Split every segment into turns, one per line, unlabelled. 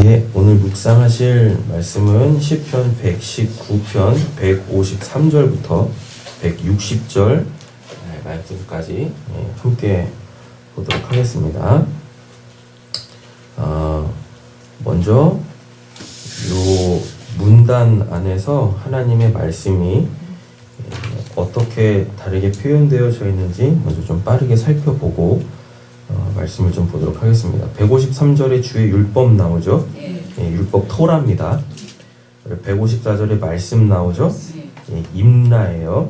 예, 오늘 묵상하실 말씀은 시편 119편 153절부터 160절 말씀까지 함께 보도록 하겠습니다. 먼저 이 문단 안에서 하나님의 말씀이 어떻게 다르게 표현되어져 있는지 먼저 좀 빠르게 살펴보고 말씀을 좀 보도록 하겠습니다. 153절에 주의 율법 나오죠? 율법 토라입니다. 154절에 말씀 나오죠? 임라예요.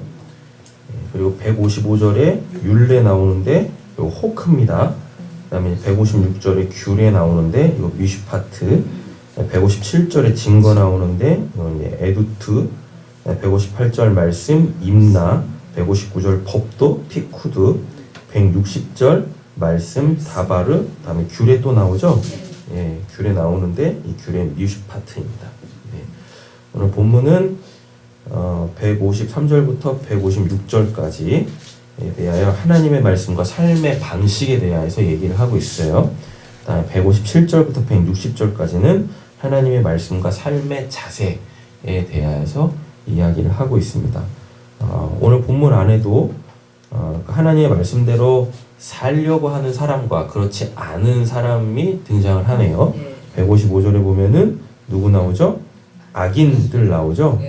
그리고 155절에 율례 나오는데 이거 호크입니다. 그 다음에 156절에 규례 나오는데 이거 미슈파트, 157절에 증거 나오는데 이건 이제 에두트, 158절 말씀 임나, 159절 법도 티쿠드, 160절 말씀 다바르, 다음에 규례 또 나오죠? 예, 규례 나오는데 이 규례 미슈파트입니다. 예. 오늘 본문은 153절부터 156절까지에 대하여 하나님의 말씀과 삶의 방식에 대하여서 얘기를 하고 있어요. 다음에 157절부터 160절까지는 하나님의 말씀과 삶의 자세에 대하여서 이야기를 하고 있습니다. 오늘 본문 안에도 하나님의 말씀대로 살려고 하는 사람과 그렇지 않은 사람이 등장을 하네요. 155절에 보면은 누구 나오죠? 악인들 나오죠?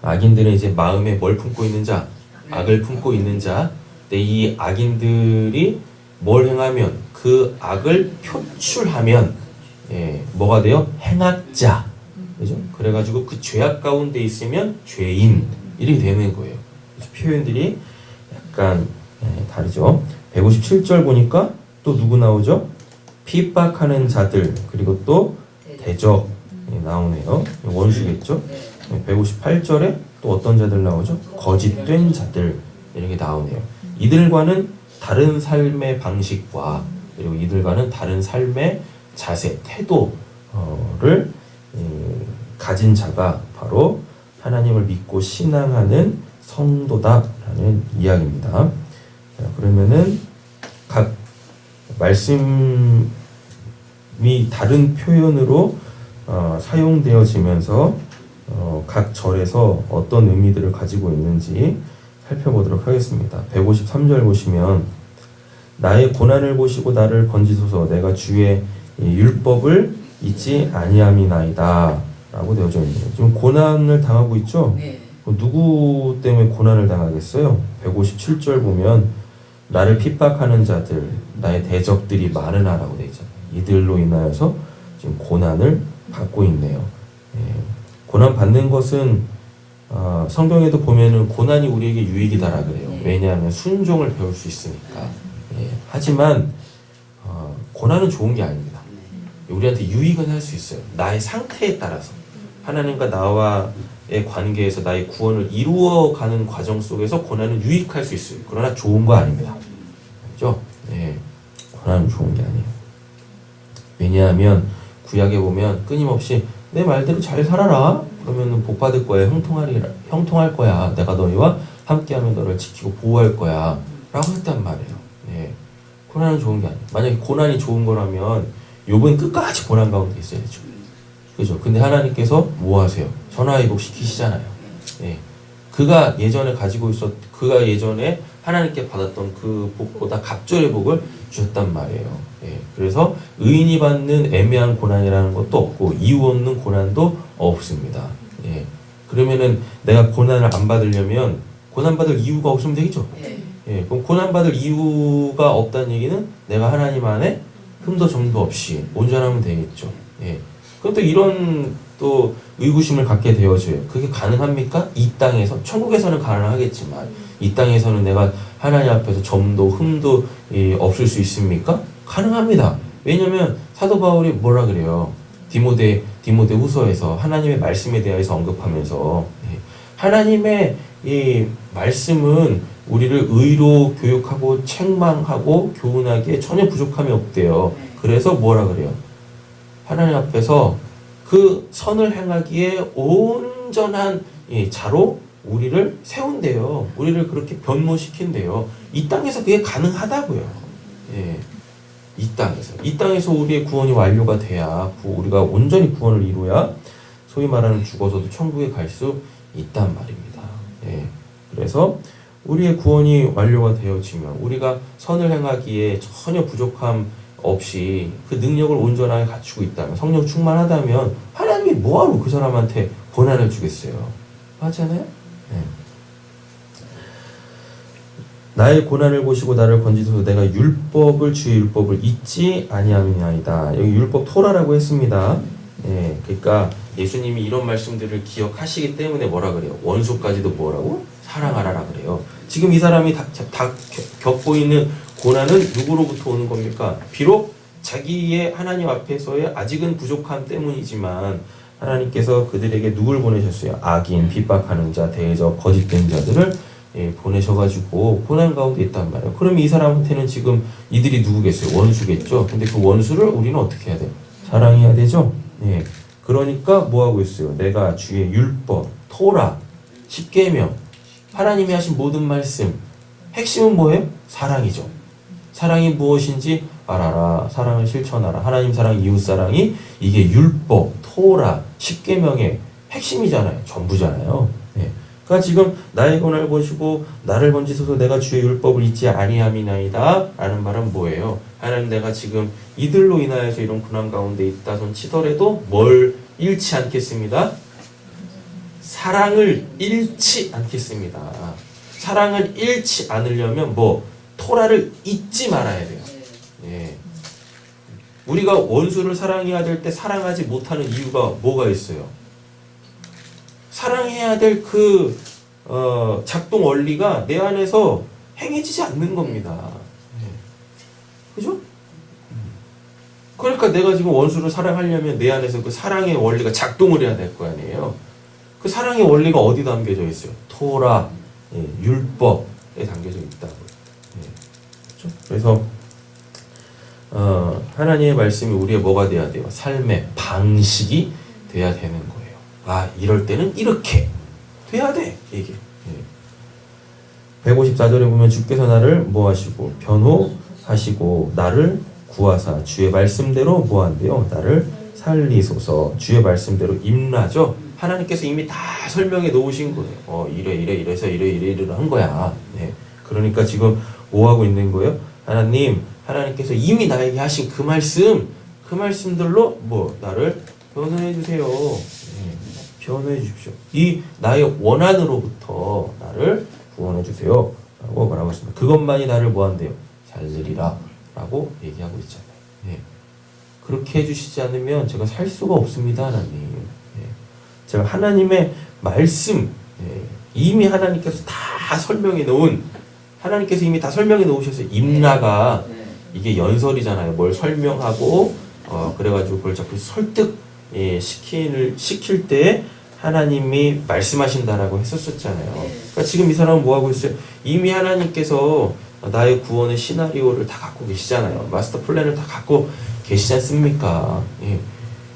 악인들은 이제 마음에 뭘 품고 있는 자, 악을 품고 있는 자. 근데 이 악인들이 뭘 행하면 그 악을 표출하면 뭐가 돼요? 행악자. 그죠? 그래가지고 그 죄악 가운데 있으면 죄인 이렇게 되는 거예요. 표현들이 약간 다르죠. 157절 보니까 또 누구 나오죠? 핍박하는 자들, 그리고 또 대적 나오네요. 원수겠죠. 158절에 또 어떤 자들 나오죠? 거짓된 자들 이렇게 나오네요. 이들과는 다른 삶의 방식과 그리고 이들과는 다른 삶의 자세, 태도를 가진 자가 바로 하나님을 믿고 신앙하는 성도다라는 이야기입니다. 자, 그러면은 각 말씀이 다른 표현으로 사용되어지면서 각 절에서 어떤 의미들을 가지고 있는지 살펴보도록 하겠습니다. 153절 보시면 나의 고난을 보시고 나를 건지소서 내가 주의 율법을 잊지 아니함이나이다 라고 되어져 있네요. 지금 고난을 당하고 있죠? 누구 때문에 고난을 당하겠어요? 157절 보면 나를 핍박하는 자들, 나의 대적들이 많으나라고 되어 있잖아요. 이들로 인하여서 지금 고난을 받고 있네요. 고난 받는 것은 성경에도 보면은 고난이 우리에게 유익이다라 그래요. 왜냐하면 순종을 배울 수 있으니까. 하지만 고난은 좋은 게 아닙니다. 우리한테 유익은 할 수 있어요. 나의 상태에 따라서 하나님과 나와의 관계에서 나의 구원을 이루어가는 과정 속에서 고난은 유익할 수 있어요. 그러나 좋은 거 아닙니다. 그렇죠? 고난은 좋은 게 아니에요. 왜냐하면 구약에 보면 끊임없이 내 말대로 잘 살아라. 그러면 복 받을 거야. 형통할 거야. 내가 너희와 함께하면 너를 지키고 보호할 거야. 라고 했단 말이에요. 고난은 좋은 게 아니에요. 만약에 고난이 좋은 거라면 욥은 끝까지 고난 가운데 있어야죠. 그죠? 근데 하나님께서 뭐 하세요? 전화위복 시키시잖아요. 그가 예전에 그가 예전에 하나님께 받았던 그 복보다 갑절의 복을 주셨단 말이에요. 그래서 의인이 받는 애매한 고난이라는 것도 없고 이유 없는 고난도 없습니다. 그러면은 내가 고난을 안 받으려면 고난받을 이유가 없으면 되겠죠? 그럼 고난받을 이유가 없다는 얘기는 내가 하나님 안에 흠도 점도 없이 온전하면 되겠죠. 그럼 또 이런 또 의구심을 갖게 되어져요. 그게 가능합니까? 이 땅에서, 천국에서는 가능하겠지만 이 땅에서는 내가 하나님 앞에서 점도 흠도 없을 수 있습니까? 가능합니다. 왜냐하면 사도 바울이 뭐라 그래요? 디모데 후서에서 하나님의 말씀에 대해서 언급하면서 하나님의 이 말씀은 우리를 의로 교육하고 책망하고 교훈하기에 전혀 부족함이 없대요. 그래서 뭐라 그래요? 하나님 앞에서 그 선을 행하기에 온전한 자로 우리를 세운대요. 우리를 그렇게 변모시킨대요. 이 땅에서 그게 가능하다고요. 이 땅에서. 이 땅에서 우리의 구원이 완료가 돼야 우리가 온전히 구원을 이루어야 소위 말하는 죽어서도 천국에 갈 수 있단 말입니다. 예. 그래서 우리의 구원이 완료가 되어지면 우리가 선을 행하기에 전혀 부족함 없이 그 능력을 온전하게 갖추고 있다면, 성령 충만하다면 하나님이 뭐하러 그 사람한테 고난을 주겠어요? 맞잖아요? 네. 나의 고난을 보시고 나를 건지소서 내가 주의 율법을 잊지 아니함이나이다. 여기 율법 토라라고 했습니다. 예, 그러니까 예수님이 이런 말씀들을 기억하시기 때문에 뭐라 그래요? 원수까지도 뭐라고? 사랑하라라 그래요. 지금 이 사람이 다 겪고 있는 고난은 누구로부터 오는 겁니까? 비록 자기의 하나님 앞에서의 아직은 부족함 때문이지만 하나님께서 그들에게 누굴 보내셨어요? 악인, 핍박하는 자, 대적, 거짓된 자들을 보내셔가지고 고난 가운데 있단 말이에요. 그럼 이 사람한테는 지금 이들이 누구겠어요? 원수겠죠. 근데 그 원수를 우리는 어떻게 해야 돼요? 사랑해야 되죠. 예. 그러니까 뭐 하고 있어요? 내가 주의 율법, 토라, 십계명, 하나님이 하신 모든 말씀, 핵심은 뭐예요? 사랑이죠. 사랑이 무엇인지 알아라. 사랑을 실천하라. 하나님 사랑, 이웃 사랑이 이게 율법, 토라, 십계명의 핵심이잖아요. 전부잖아요. 예. 그러니까 지금 나의 고난을 보시고 나를 건지소서 내가 주의 율법을 잊지 아니함이나이다 라는 말은 뭐예요? 하나님 내가 지금 이들로 인하여서 이런 고난 가운데 있다 손 치더라도 뭘 잃지 않겠습니다. 사랑을 잃지 않겠습니다. 사랑을 잃지 않으려면 뭐 토라를 잊지 말아야 돼요. 예. 우리가 원수를 사랑해야 될 때 사랑하지 못하는 이유가 뭐가 있어요? 사랑해야 될 그 작동 원리가 내 안에서 행해지지 않는 겁니다. 예. 그죠? 그러니까 내가 지금 원수를 사랑하려면 내 안에서 그 사랑의 원리가 작동을 해야 될 거 아니에요. 그 사랑의 원리가 어디 담겨져 있어요? 토라, 예, 율법에 담겨져 있다고. 예, 그렇죠? 그래서 하나님의 말씀이 우리의 뭐가 돼야 돼요? 삶의 방식이 돼야 되는 거예요. 아, 이럴 때는 이렇게 돼야 돼. 이게. 예. 154절에 보면 주께서 나를 뭐 하시고 변호하시고 나를 구하사 주의 말씀대로 뭐 한대요? 나를 살리소서. 주의 말씀대로 임나죠. 하나님께서 이미 다 설명해 놓으신 거예요. 이래서 이래 한 거야. 네. 그러니까 지금 뭐 하고 있는 거예요? 하나님께서 이미 나에게 하신 그 말씀들로 뭐 나를 변호해 주세요. 네. 변호해 주십시오. 이 나의 원한으로부터 나를 구원해 주세요. 라고 말하고 있습니다. 그것만이 나를 뭐 한대요? 살리리라 라고 얘기하고 있잖아요. 네. 그렇게 해주시지 않으면 제가 살 수가 없습니다. 하나님. 제가 하나님의 말씀, 이미 하나님께서 다 설명해 놓은, 하나님께서 이미 다 설명해 놓으셔서 임나가 이게 연설이잖아요. 뭘 설명하고 그래가지고 그걸 자꾸 설득 시킬 때 하나님이 말씀하신다라고 했었잖아요. 그러니까 지금 이 사람은 뭐 하고 있어요? 이미 하나님께서 나의 구원의 시나리오를 다 갖고 계시잖아요. 마스터 플랜을 다 갖고 계시지 않습니까? 예.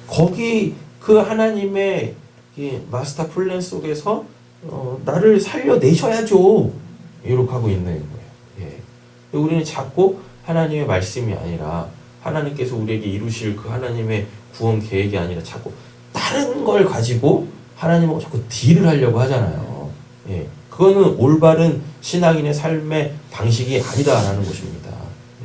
거기 그 하나님의 이 마스터 플랜 속에서 나를 살려내셔야죠. 이렇게 하고 있는 거예요. 예. 우리는 자꾸 하나님의 말씀이 아니라 하나님께서 우리에게 이루실 그 하나님의 구원 계획이 아니라 자꾸 다른 걸 가지고 하나님하고 자꾸 딜을 하려고 하잖아요. 예. 그거는 올바른 신앙인의 삶의 방식이 아니다라는 것입니다.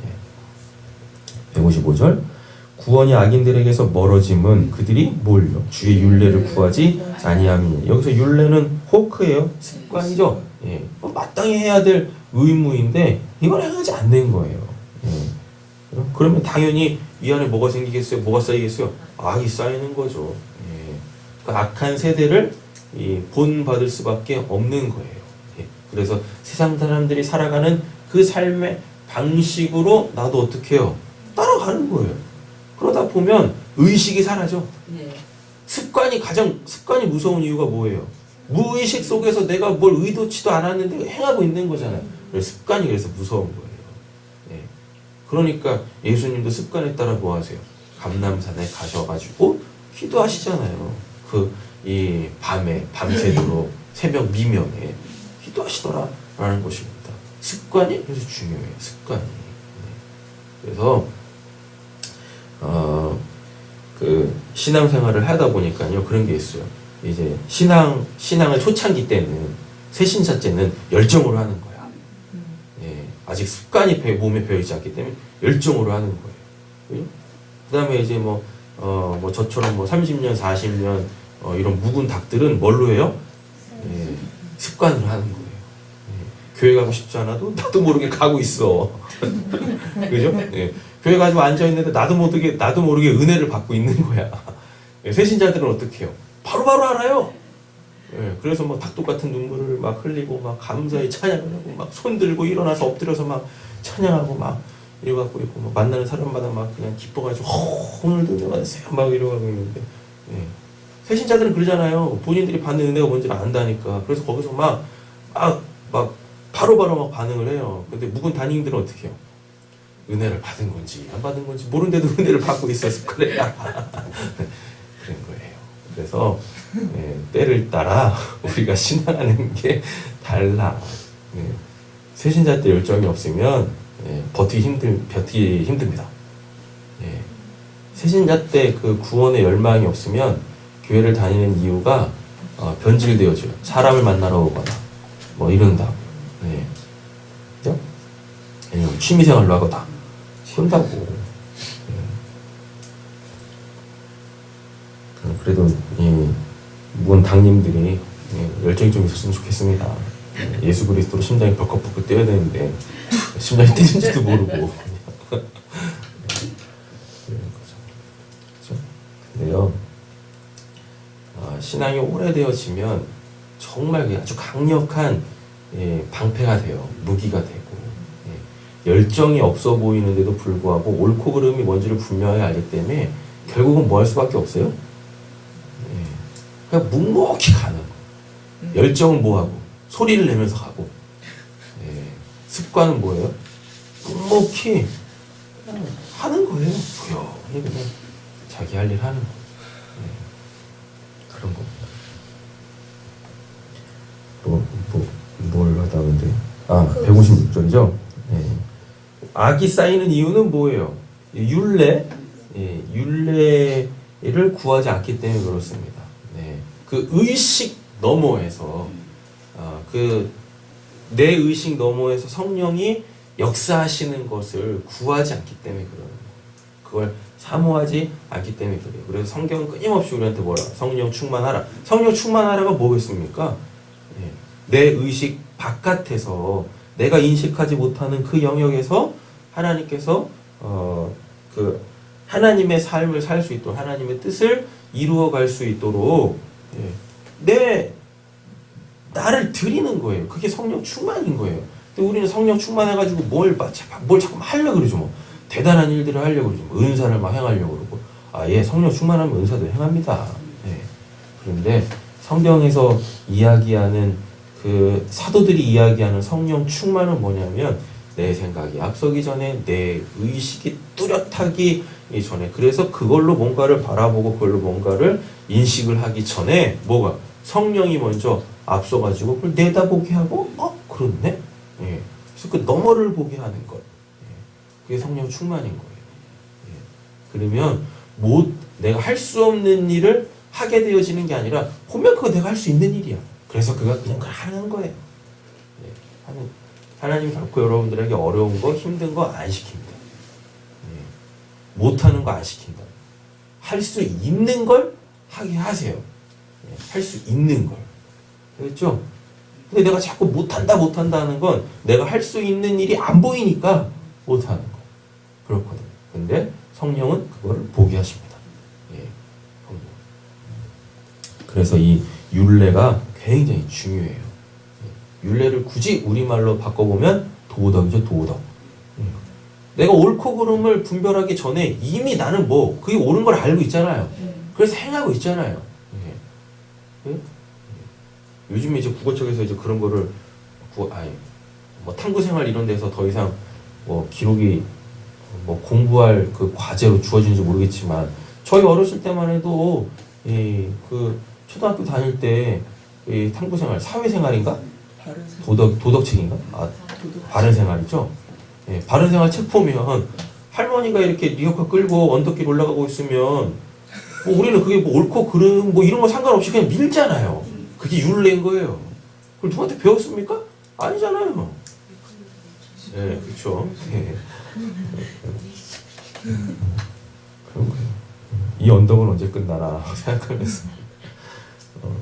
예. 155절 구원이 악인들에게서 멀어짐은 그들이 뭘요? 주의 율례를 구하지 아니함이니. 여기서 율례는 호크예요. 습관이죠. 예. 마땅히 해야 될 의무인데 이걸 행하지 않는 거예요. 예. 그러면 당연히 이 안에 뭐가 생기겠어요? 뭐가 쌓이겠어요? 악이 쌓이는 거죠. 예. 그 악한 세대를 본받을 수밖에 없는 거예요. 예. 그래서 세상 사람들이 살아가는 그 삶의 방식으로 나도 어떻게 해요? 따라가는 거예요. 그러다 보면 의식이 사라져. 네. 습관이 무서운 이유가 뭐예요? 무의식 속에서 내가 뭘 의도치도 않았는데 행하고 있는 거잖아요. 습관이 그래서 무서운 거예요. 네. 그러니까 예수님도 습관에 따라 뭐 하세요? 감람산에 가셔가지고 기도하시잖아요. 이 밤새도록 새벽 미명에 기도하시더라라는 것입니다. 습관이 그래서 중요해요. 습관이. 네. 그래서 그 신앙생활을 하다 보니까요 그런 게 있어요. 이제 신앙을 초창기 때는 새신자째는 열정으로 하는 거야. 예, 아직 습관이 몸에 배어있지 않기 때문에 열정으로 하는 거예요. 그 다음에 이제 뭐 저처럼 뭐 30년, 40년 이런 묵은 닭들은 뭘로 해요? 예, 습관으로 하는 거예요. 예, 교회 가고 싶지 않아도 나도 모르게 가고 있어. 그죠? 예, 교회 가지고 앉아있는데 나도 모르게 은혜를 받고 있는 거야. 예, 새신자들은 어떻게 해요? 바로바로 알아요. 예, 그래서 뭐 닭독 같은 눈물을 막 흘리고 막 감사히 찬양을 하고 막 손 들고 일어나서 엎드려서 막 찬양하고 막 이러고 있고 막 만나는 사람마다 막 그냥 기뻐가지고 오늘도 은혜 받으세요 막 이러고 있는데 예. 새신자들은 그러잖아요. 본인들이 받는 은혜가 뭔지를 안다니까. 그래서 거기서 막 바로바로 막 반응을 해요. 근데 묵은 담임들은 어떻게 해요? 은혜를 받은 건지 안 받은 건지 모르는데도 은혜를 받고 있어서 그래. 그런 거예요. 그래서 예, 때를 따라 우리가 신앙하는 게 달라. 예, 새신자 때 열정이 없으면 예, 버티기 힘듭니다. 예, 새신자 때 그 구원의 열망이 없으면 교회를 다니는 이유가 변질되어져요. 사람을 만나러 오거나 뭐 이런다고. 예. 그죠? 아니면 취미생활로 하거나 그런다고. 예. 그래도 이 묵은 당님들이 열정이 좀 있었으면 좋겠습니다. 예수 그리스도로 심장이 벌컥벌컥 뛰어야 되는데 심장이 뛰는지도 모르고 근데요 신앙이 오래되어지면 정말 아주 강력한 방패가 돼요. 무기가 되고 열정이 없어 보이는데도 불구하고 옳고 그름이 뭔지를 분명히 알기 때문에 결국은 뭐 할 수밖에 없어요? 그냥 묵묵히 가는 거. 열정은 뭐하고? 소리를 내면서 가고. 습관은 뭐예요? 묵묵히 하는 거예요. 조용히 그냥 자기 할 일 하는 거. 그런 겁니다. 뭘 하다 근데 156절이죠. 악이 쌓이는 이유는 뭐예요? 율례, 율례를 구하지 않기 때문에 그렇습니다. 그 의식 너머에서 내 의식 너머에서 성령이 역사하시는 것을 구하지 않기 때문에 그래요. 그걸 사모하지 않기 때문에 그래요. 그래서 성경은 끊임없이 우리한테 뭐라? 성령 충만하라. 성령 충만하라가 뭐겠습니까? 내 의식 바깥에서 내가 인식하지 못하는 그 영역에서 하나님께서 그 하나님의 삶을 살 수 있도록 하나님의 뜻을 이루어갈 수 있도록 나를 드리는 거예요. 그게 성령 충만인 거예요. 근데 우리는 성령 충만해가지고 뭘 자꾸 하려고 그러죠. 뭐 대단한 일들을 하려고 그러죠. 뭐 은사를 막 행하려고 그러고 성령 충만하면 은사도 행합니다. 그런데 성경에서 이야기하는 그 사도들이 이야기하는 성령 충만은 뭐냐면 내 생각이 앞서기 전에 내 의식이 뚜렷하기 전에 그래서 그걸로 뭔가를 바라보고 그걸로 뭔가를 인식을 하기 전에 뭐가 성령이 먼저 앞서가지고 그걸 내다보게 하고 그렇네? 그래서 그 너머를 보게 하는 것 그게 성령 충만인 거예요. 그러면 내가 할 수 없는 일을 하게 되어지는 게 아니라 보면 그거 내가 할 수 있는 일이야. 그래서 그가 그냥 하는 거예요. 하나님이 결코 여러분들에게 어려운 거 힘든 거 안 시킵니다. 못하는 거 안 시킨다. 할 수 있는 걸 하게 하세요. 할 수 있는 걸. 그렇죠? 근데 내가 자꾸 못한다 하는 건 내가 할 수 있는 일이 안 보이니까 못하는 거. 그렇거든요. 근데 성령은 그거를 보게 하십니다. 그래서 이 율례가 굉장히 중요해요. 율례를 굳이 우리말로 바꿔보면 도덕이죠, 도덕. 내가 옳고 그름을 분별하기 전에 이미 나는 그게 옳은 걸 알고 있잖아요. 그래서 행하고 있잖아요. 요즘에 이제 국어 쪽에서 이제 그런 거를 뭐 탐구 생활 이런 데서 더 이상 기록이 공부할 그 과제로 주어진지 모르겠지만 저희 어렸을 때만 해도 그 초등학교 다닐 때 탐구 생활, 사회 생활인가? 도덕책인가? 바른 생활이죠. 바른 생활 책 보면 할머니가 이렇게 리어카 끌고 언덕길 올라가고 있으면 뭐 우리는 그게 뭐 옳고 그름 뭐 이런 거 상관없이 그냥 밀잖아요. 그게 율례인 거예요. 그걸 누구한테 배웠습니까? 아니잖아요. 네, 그렇죠. 네. 그런 거예요. 이 언덕은 언제 끝나나 생각하면서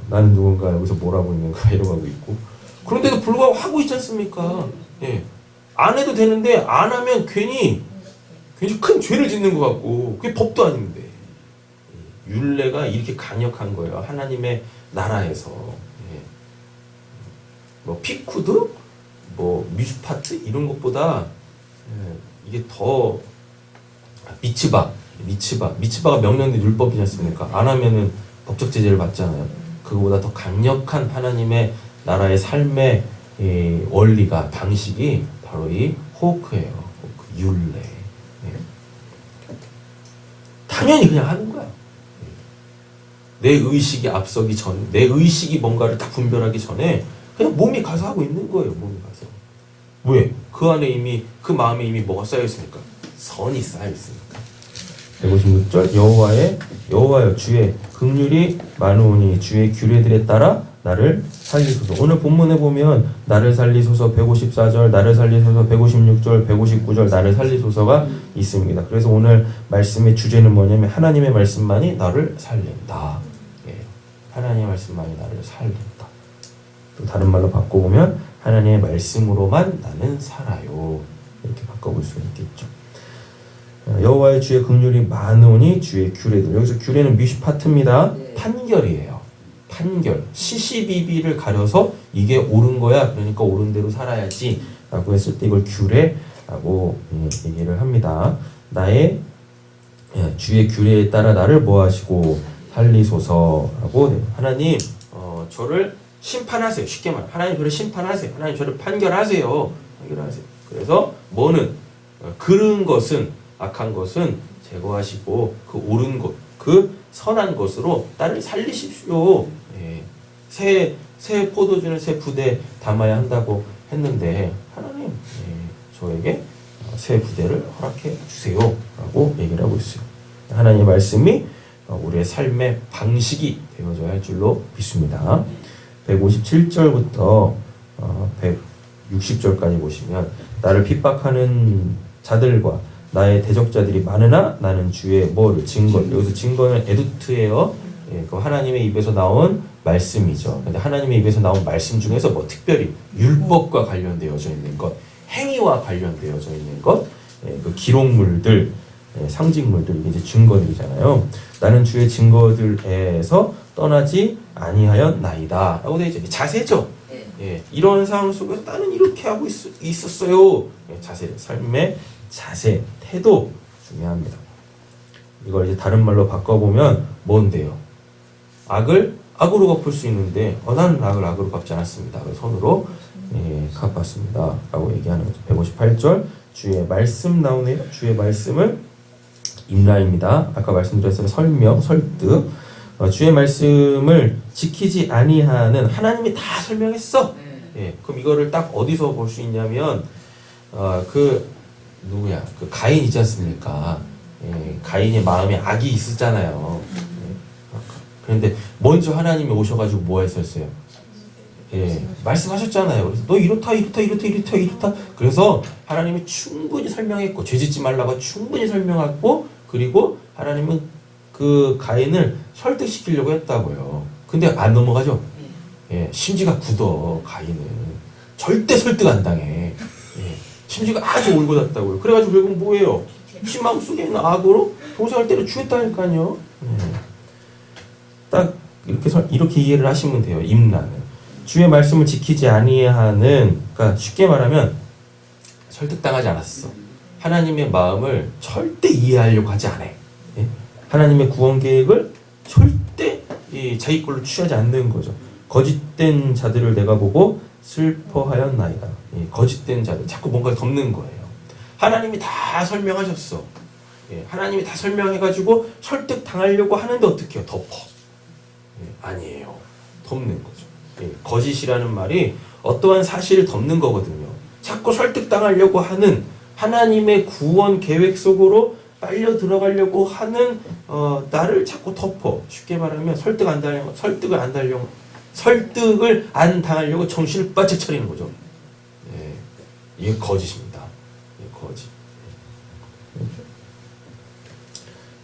나는 누군가 여기서 뭘 하고 있는가 이러고 있고 그런데도 불구하고 하고 있지 않습니까? 예. 안 해도 되는데 안 하면 괜히 큰 죄를 짓는 것 같고 그게 법도 아닌데 율례가 이렇게 강력한 거예요. 하나님의 나라에서 예. 뭐 피쿠드, 뭐 미슈파트 이런 것보다 예. 이게 더 미츠바가 명령된 율법이지 않습니까? 안 하면은 법적 제재를 받잖아요. 그거보다 더 강력한 하나님의 나라의 삶의 원리가 방식이 바로 이 호크예요. 호크, 율례. 예. 당연히 그냥 하는 거야. 내 의식이 앞서기 전, 내 의식이 뭔가를 딱 분별하기 전에 그냥 몸이 가서 하고 있는 거예요. 몸이 가서. 왜? 그 안에 이미 그 마음에 이미 뭐가 쌓여 있으니까 선이 쌓여 있으니까. 156절 여호와여 주의 긍휼이 많으오니 주의 규례들에 따라 나를 살리소서. 오늘 본문에 보면 나를 살리소서 154절, 나를 살리소서 156절, 159절 나를 살리소서가 있습니다. 그래서 오늘 말씀의 주제는 뭐냐면 하나님의 말씀만이 나를 살린다. 예. 하나님의 말씀만이 나를 살린다. 또 다른 말로 바꿔보면 하나님의 말씀으로만 나는 살아요. 이렇게 바꿔볼 수 있겠죠. 여호와의 주의 긍휼이 많으니 주의 규례들. 여기서 규례는 미슈파트입니다. 판결이에요. 판결. 시시비비를 가려서 이게 옳은 거야. 그러니까 옳은 대로 살아야지 라고 했을 때 이걸 규례라고 얘기를 합니다. 나의 주의 규례에 따라 나를 뭐 하시고 살리소서라고. 하나님 저를 심판하세요. 쉽게 말하면 하나님 저를 심판하세요. 하나님 저를 판결하세요. 그래서 뭐는 그른 것은 악한 것은 제거하시고 그 옳은 것, 그 선한 것으로 나를 살리십시오. 예. 새 포도주는 새 부대에 담아야 한다고 했는데 하나님 저에게 새 부대를 허락해 주세요 라고 얘기를 하고 있어요. 하나님의 말씀이 우리의 삶의 방식이 되어져야 할 줄로 믿습니다. 157절부터 160절까지 보시면 나를 핍박하는 자들과 나의 대적자들이 많으나 나는 주의 뭐를 증거. 여기서 증거는 에두트예요. 예, 그 하나님의 입에서 나온 말씀이죠. 근데 하나님의 입에서 나온 말씀 중에서 뭐 특별히 율법과 관련되어져 있는 것, 행위와 관련되어져 있는 것, 예, 그 기록물들, 예, 상징물들 이게 이제 증거들이잖아요. 나는 주의 증거들에서 떠나지 아니하였나이다라고 되어 있죠. 자세죠. 예, 이런 상황 속에서 나는 이렇게 하고 있었어요. 예, 자세, 삶의 자세, 태도 중요합니다. 이걸 이제 다른 말로 바꿔보면 뭔데요? 악을 악으로 갚을 수 있는데 나는 악을 악으로 갚지 않았습니다. 손으로 갚았습니다. 라고 얘기하는 거죠. 158절 주의 말씀 나오네요. 주의 말씀을 임라입니다. 아까 말씀드렸어요. 설명, 설득. 주의 말씀을 지키지 아니하는 하나님이 다 설명했어. 예, 그럼 이거를 딱 어디서 볼 수 있냐면 누구야? 그 가인 있지 않습니까? 예, 가인의 마음에 악이 있었잖아요. 예, 그런데 먼저 하나님이 오셔가지고 뭐 했었어요? 예, 말씀하셨잖아요. 그래서 너 이렇다. 그래서 하나님이 충분히 설명했고 죄짓지 말라고 충분히 설명했고 그리고 하나님은 그 가인을 설득시키려고 했다고요. 근데 안 넘어가죠? 예, 심지가 굳어 가인은 절대 설득 안 당해. 예, 심지가 아주 올곧았다고요. 그래가지고 결국 뭐예요? 희망 속에 있는 악으로 동생을 때려 죽였다니까요. 딱 이렇게 이해를 하시면 돼요. 임라는 주의 말씀을 지키지 아니하는, 그러니까 쉽게 말하면 설득당하지 않았어. 하나님의 마음을 절대 이해하려고 하지 않아. 예? 하나님의 구원 계획을 절대 자기 걸로 취하지 않는 거죠. 거짓된 자들을 내가 보고 슬퍼하였나이다. 거짓된 자들, 자꾸 뭔가 덮는 거예요. 하나님이 다 설명하셨어. 하나님이 다 설명해가지고 설득 당하려고 하는데 어떻게 해요? 덮어. 아니에요. 덮는 거죠. 거짓이라는 말이 어떠한 사실을 덮는 거거든요. 자꾸 설득당하려고 하는 하나님의 구원 계획 속으로 빨려 들어가려고 하는 나를 자꾸 덮어. 쉽게 말하면 설득을 안 당하려고 정신을 바짝 차리는 거죠. 예, 이게 거짓입니다. 이게 거짓.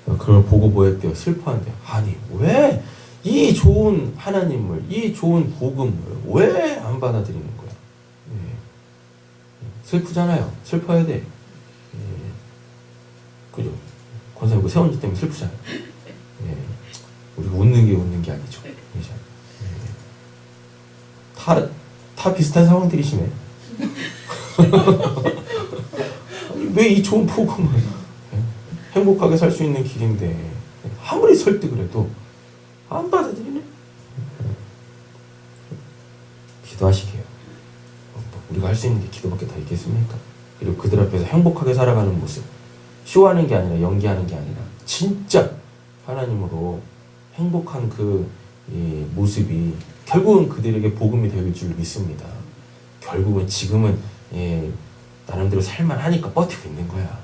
그걸 보고 뭐 했대요? 슬퍼한대요. 아니 왜 이 좋은 하나님을, 이 좋은 복음을 왜 안 받아들이는 거야? 예. 슬프잖아요. 슬퍼야 돼. 예. 그죠? 권사님 그 세운 지 때문에 슬프잖아요. 예. 우리가 웃는 게 아니죠. 그죠? 예. 다 비슷한 상황들이시네. 왜 이 좋은 복음을 행복하게 살 수 있는 길인데 아무리 설득을 해도 안 받아들이네. 기도하시게요. 우리가 할 수 있는 게 기도밖에 더 있겠습니까? 그리고 그들 앞에서 행복하게 살아가는 모습, 쇼하는 게 아니라 연기하는 게 아니라 진짜 하나님으로 행복한 그 모습이 결국은 그들에게 복음이 될 줄 믿습니다. 결국은 지금은 나름대로 살만하니까 버티고 있는 거야.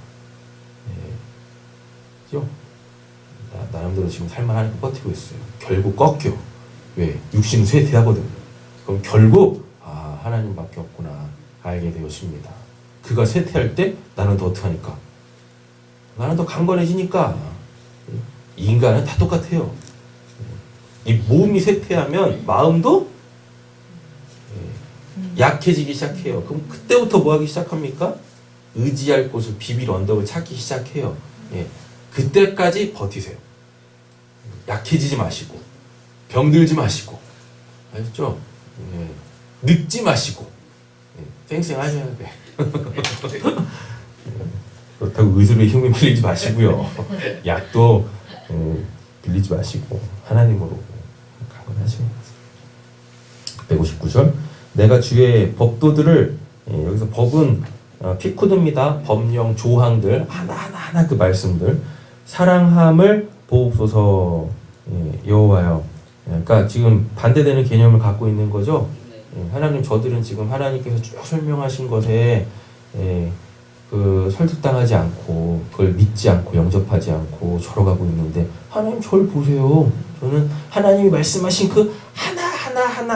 그죠? 나름대로 지금 살만하니까 버티고 있어요. 결국 꺾여. 왜? 육신은 쇠퇴하거든. 그럼 결국 하나님밖에 없구나 알게 되었습니다. 그가 쇠퇴할 때 나는 더 어떡하니까? 나는 더 강건해지니까. 인간은 다 똑같아요. 이 몸이 쇠퇴하면 마음도 약해지기 시작해요. 그럼 그때부터 뭐 하기 시작합니까? 의지할 곳을 비빌 언덕을 찾기 시작해요. 그때까지 버티세요. 약해지지 마시고 병들지 마시고 아셨죠? 늙지 마시고 쌩쌩하셔야 돼. 그렇다고 의술의 힘을 빌리지 마시고요. 약도 빌리지 마시고 하나님으로 강건하시면 159절 내가 주의 법도들을 여기서 법은 피코드입니다. 법령 조항들 하나하나 그 말씀들 사랑함을 보옵소서. 여호와여. 그러니까 지금 반대되는 개념을 갖고 있는 거죠. 하나님 저들은 지금 하나님께서 쭉 설명하신 것에 그 설득당하지 않고 그걸 믿지 않고 영접하지 않고 절어가고 있는데 하나님 저를 보세요. 저는 하나님이 말씀하신 그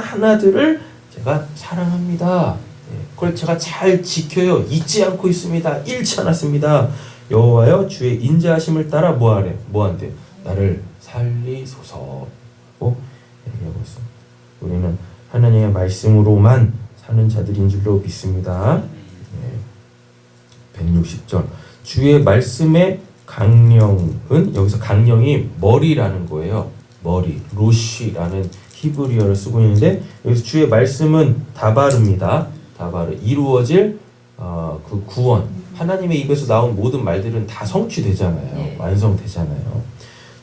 하나들을 제가 사랑합니다. 그걸 제가 잘 지켜요. 잊지 않고 있습니다. 잃지 않았습니다. 여호와여 주의 인자하심을 따라 뭐한대? 나를 살리소서. 얘기하고 있습니다. 우리는 하나님의 말씀으로만 사는 자들인 줄로 믿습니다. 160절 주의 말씀의 강령은 여기서 강령이 머리라는 거예요. 머리, 로쉬라는 히브리어를 쓰고 있는데 여기서 주의 말씀은 다바르입니다. 다바르 이루어질 그 구원 하나님의 입에서 나온 모든 말들은 다 성취되잖아요. 완성되잖아요.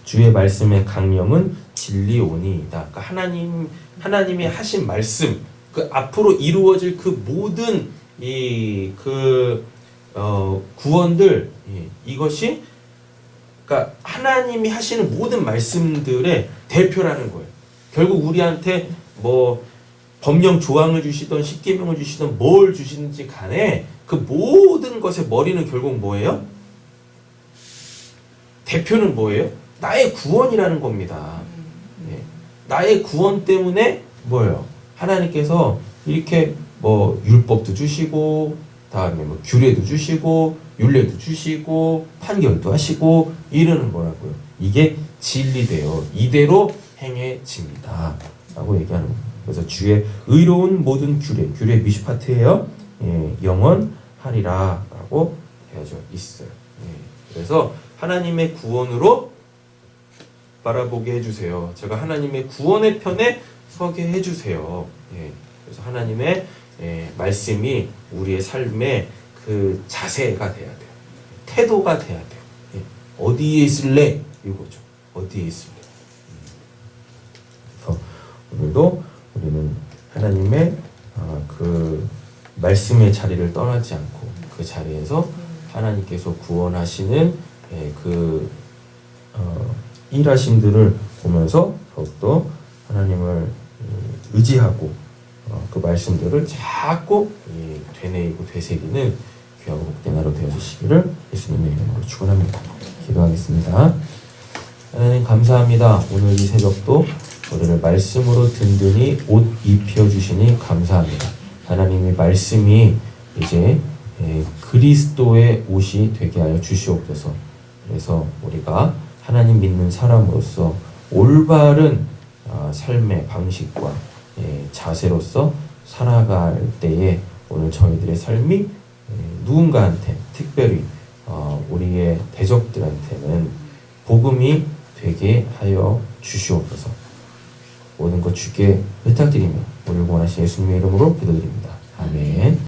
주의 말씀의 강령은 진리오니이다. 그러니까 하나님이 하신 말씀 그 앞으로 이루어질 그 모든 구원들 이것이 그러니까 하나님이 하시는 모든 말씀들의 대표라는 거예요. 결국 우리한테 뭐 법령 조항을 주시던 십계명을 주시던 뭘 주시는지 간에 그 모든 것의 머리는 결국 뭐예요? 대표는 뭐예요? 나의 구원이라는 겁니다. 나의 구원 때문에 뭐예요? 하나님께서 이렇게 뭐 율법도 주시고 다음에 뭐 규례도 주시고 율례도 주시고 판결도 하시고 이러는 거라고요. 이게 진리되어 이대로 행해집니다. 라고 얘기하는 거예요. 그래서 주의 의로운 모든 규례 미슈파트예요. 영원하리라 라고 되어져 있어요. 그래서 하나님의 구원으로 바라보게 해주세요. 제가 하나님의 구원의 편에 서게 해주세요. 그래서 하나님의 말씀이 우리의 삶의 그 자세가 돼야 돼요. 태도가 돼야 돼요. 어디에 있을래? 이거죠. 어디에 있을래? 그래서 오늘도 우리는 하나님의 그 말씀의 자리를 떠나지 않고 그 자리에서 하나님께서 구원하시는 그 일하심들을 보면서 더욱더 하나님을 의지하고 그 말씀들을 자꾸 되뇌이고 되새기는 귀하고 복된 하루 되어주시기를 예수님의 이름으로 축원합니다. 기도하겠습니다. 하나님 감사합니다. 오늘 이 새벽도 우리를 말씀으로 든든히 옷 입혀주시니 감사합니다. 하나님의 말씀이 이제 그리스도의 옷이 되게 하여 주시옵소서. 그래서 우리가 하나님 믿는 사람으로서 올바른 삶의 방식과 자세로서 살아갈 때에 오늘 저희들의 삶이 누군가한테 특별히 우리의 대적들한테는 복음이 되게 하여 주시옵소서. 모든 것 주께 부탁드리며 오늘 원하신 예수님의 이름으로 기도드립니다. 아멘.